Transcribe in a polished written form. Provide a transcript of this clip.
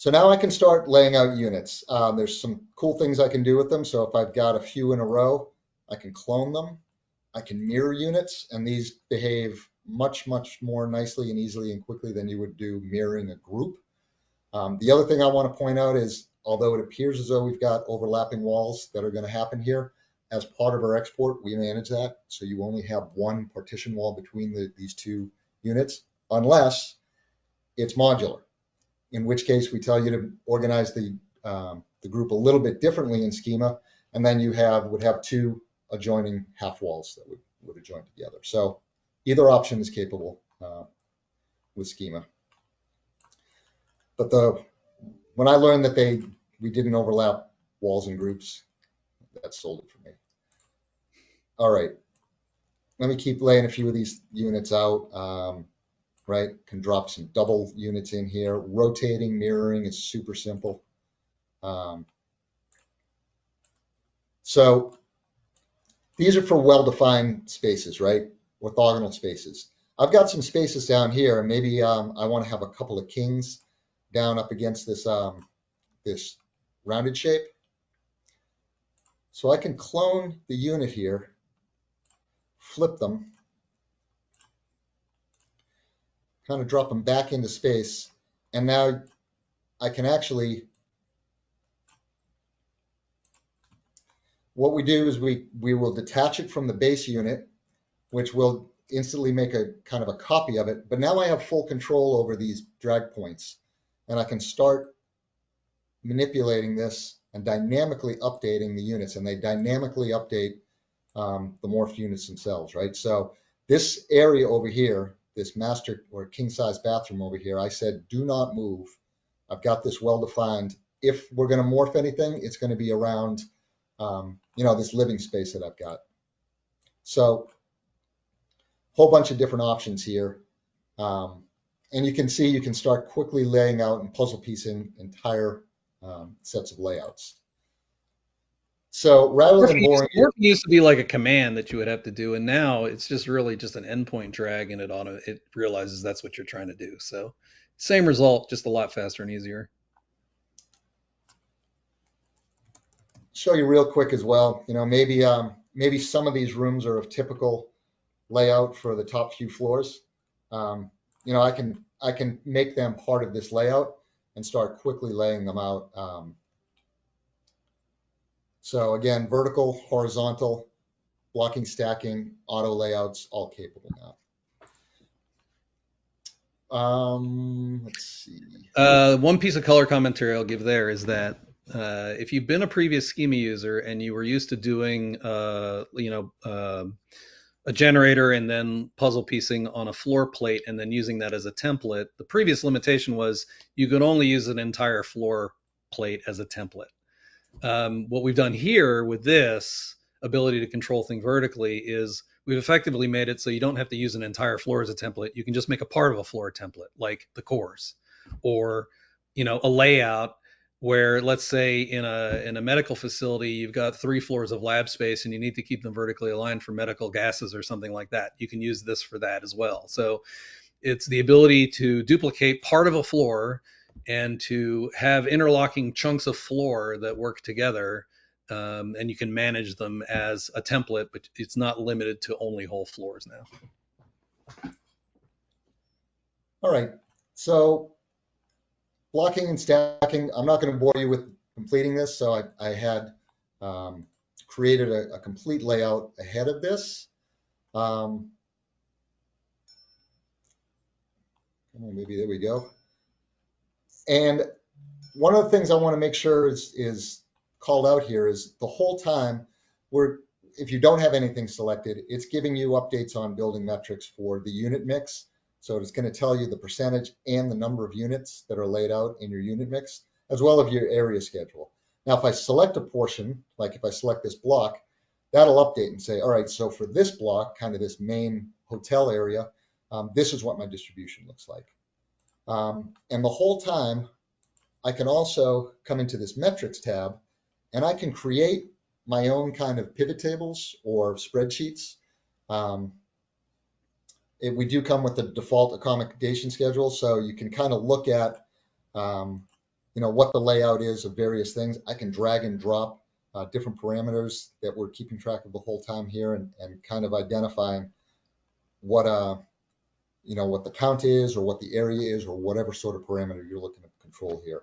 So now I can start laying out units. There's some cool things I can do with them. So if I've got a few in a row, I can clone them. I can mirror units, and these behave much, much more nicely and easily and quickly than you would do mirroring a group. The other thing I want to point out is, although it appears as though we've got overlapping walls that are going to happen here, as part of our export, we manage that. So you only have one partition wall between these two units, unless it's modular, in which case we tell you to organize the group a little bit differently in Schema, and then you would have two adjoining half walls that would adjoin together. So either option is capable with Schema. But when I learned that we didn't overlap walls and groups, that sold it for me. All right, let me keep laying a few of these units out. Right, can drop some double units in here. Rotating, mirroring is super simple. So these are for well-defined spaces, right? Orthogonal spaces. I've got some spaces down here, and maybe I want to have a couple of kings down up against this this rounded shape. So I can clone the unit here, flip them, kind of drop them back into space, and now I can actually, what we do is we will detach it from the base unit, which will instantly make a kind of a copy of it. But now I have full control over these drag points, and I can start manipulating this and dynamically updating the units, and they dynamically update the morphed units themselves, right? So this area over here, this master or king size bathroom over here, I said, do not move. I've got this well defined. If we're going to morph anything, it's going to be around, this living space that I've got. So whole bunch of different options here. And you can see you can start quickly laying out and puzzle piecing entire sets of layouts. So rather than boring Morph used to be like a command that you would have to do, and now it's just really just an endpoint drag, and it realizes that's what you're trying to do. So same result, just a lot faster and easier. show you real quick as well, maybe some of these rooms are of typical layout for the top few floors. I can make them part of this layout and start quickly laying them out. So again, vertical, horizontal, blocking, stacking, auto layouts, all capable now. Let's see. One piece of color commentary I'll give there is that if you've been a previous schema user and you were used to doing, a generator and then puzzle piecing on a floor plate and then using that as a template, the previous limitation was you could only use an entire floor plate as a template. What we've done here with this ability to control things vertically is we've effectively made it so you don't have to use an entire floor as a template. You can just make a part of a floor template, like the cores, or a layout where, let's say, in a medical facility, you've got 3 floors of lab space and you need to keep them vertically aligned for medical gases or something like that. You can use this for that as well. So it's the ability to duplicate part of a floor and to have interlocking chunks of floor that work together, and you can manage them as a template, but it's not limited to only whole floors now. All right. So blocking and stacking, I'm not going to bore you with completing this. So I had created a complete layout ahead of this. Maybe there we go. And one of the things I want to make sure is called out here is the whole time if you don't have anything selected, it's giving you updates on building metrics for the unit mix. So it's going to tell you the percentage and the number of units that are laid out in your unit mix, as well as your area schedule. Now, if I select a portion, like if I select this block, that'll update and say, all right, so for this block, kind of this main hotel area, this is what my distribution looks like. And the whole time, I can also come into this metrics tab, and I can create my own kind of pivot tables or spreadsheets. We do come with the default accommodation schedule, so you can kind of look at, what the layout is of various things. I can drag and drop different parameters that we're keeping track of the whole time here, and kind of identifying what what the count is, or what the area is, or whatever sort of parameter you're looking to control here.